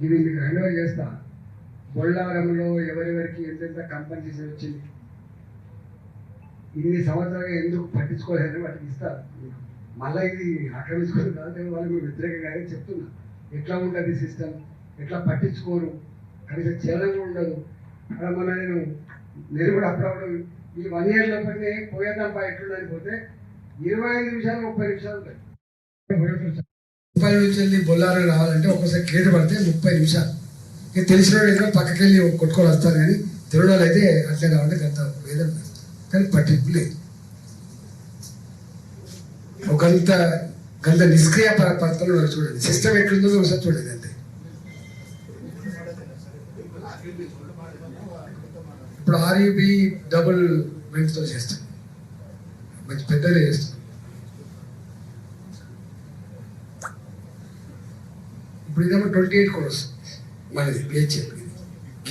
ఇవి మీకు hand over చేస్తా. బొల్లారంలో ఎవరెవరికి ఎంతెంత కంపెనీస్ వచ్చింది, ఇన్ని సంవత్సరాలుగా ఎందుకు పట్టించుకోలేదని వాటికి ఇస్తారు. మళ్ళీ ఇది ఆక్రమించుకోవడం కాదు, వాళ్ళు మీరు వ్యతిరేకంగానే చెప్తున్నా. ఎట్లా ఉంటుంది సిస్టమ్, ఎట్లా పట్టించుకోరు, కనీసం చేయడం కూడా ఉండదు. అక్కడ మొన్న నేను కూడా అప్పుడప్పుడు ఈ 1 year లోపలనే పోయేద్దాంపా ఎట్లుండని పోతే 25 నిమిషాలు 30 నిమిషాలు ఉంటాయి. 30 నుంచి వెళ్ళి బొల్లారం రావాలంటే ఒక్కసారి గేటు పడితే 30 నిమిషాలు. ఇక తెలిసిన వాళ్ళు ఏదో పక్కకి వెళ్ళి కొట్టుకొని వస్తారు, కానీ తెలియని వాళ్ళు అయితే అట్లా రావాలంటే గంట వేదం. కానీ పట్టింపు లేదు. ఒక గంట నిష్క్రియ పత్రంలో చూడండి, సిస్టమ్ ఎట్లుందో ఒకసారి చూడండి అంతే. ఇప్పుడు RUB డబుల్ వెంట్తో చేస్తాం, మంచి పెద్దనే చేస్తాం. ఇప్పుడు ఇదేమో 28 crores మనది PHF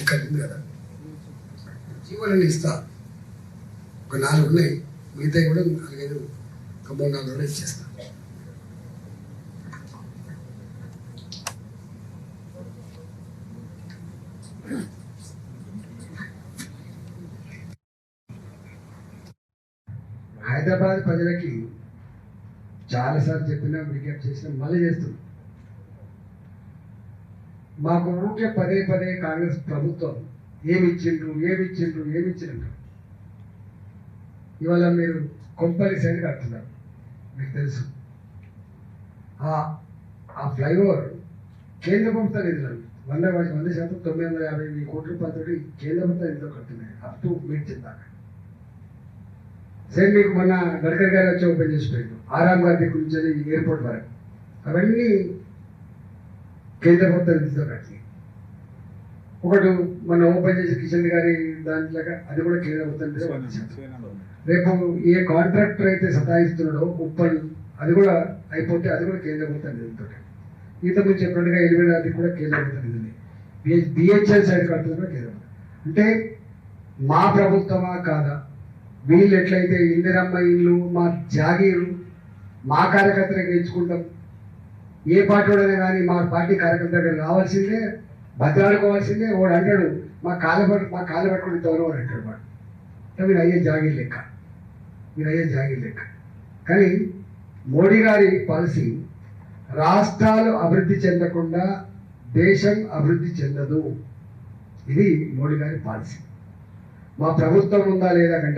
ఇక్కడ ఉంది కదా. జీవోలని ఇస్తా, ఒక 4 ఉన్నాయి, మిగతా కూడా 4-5 ఒక 3-4 రోజులు ఇచ్చేస్తా. హైదరాబాద్ ప్రజలకి చాలాసార్లు చెప్పినా, విజ్ఞప్తి చేసినా, మళ్ళీ చేస్తున్నాం. మాకు ఊరికే పదే కాంగ్రెస్ ప్రభుత్వం ఏమిచ్చిండ్రు ఇవాళ మీరు కొంపలి సైడ్ కడుతున్నారు. మీకు తెలుసు ఆ ఫ్లైఓవర్ కేంద్ర ప్రభుత్వ నిధులు 100% 950 కోట్ల రూపాయలతో కేంద్ర ప్రభుత్వ నిధులు కడుతున్నాయి అప్ టు మేడ్చల్ దాకా. సేమ్ మీకు మొన్న గడ్కరీ గారు వచ్చి ఓపెన్ చేసిపోయారు, ఆరామ్ గారి నుంచి ఎయిర్పోర్ట్ వరకు అవన్నీ కేంద్ర ప్రభుత్వ నిధులతో కట్టి. ఒకటి మన ఓపెన్ చేసి కిషన్ గారి దాంట్లో అది కూడా కేంద్ర ప్రభుత్వం. రేపు ఏ కాంట్రాక్టర్ అయితే సతాయిస్తున్నాడో ఉప్పల్, అది కూడా అయిపోతే అది కూడా కేంద్ర ప్రభుత్వ నిధులతో. ఇంతకుముందు చెప్పినట్టుగా ఎలిమినాది కూడా కేంద్ర ప్రభుత్వ నిధులు. BHL సైడ్ కడుతున్నా కేంద్ర ప్రభుత్వం. అంటే మా ప్రభుత్వమా కాదా? వీళ్ళు ఎట్లయితే ఇందిరమ్మ ఇల్లు, మా జాగీరు, మా కార్యకర్తలకు ఎంచుకుంటాం. ఏ పార్టీ వాడైనా కానీ మా పార్టీ కార్యకర్తలకు రావాల్సిందే, భద్రాడుకోవాల్సిందే. వాడు అంటాడు మా కాళ్ళ పట్టుకుని తోడు వాడు అంటాడు. వాడు మీరు అయ్యే జాగీర్ లెక్క. కానీ మోడీ గారి పాలసీ రాష్ట్రాలు అభివృద్ధి చెందకుండా దేశం అభివృద్ధి చెందదు. ఇది మోడీ గారి పాలసీ. మా ప్రభుత్వం ఉందా లేదా కంటే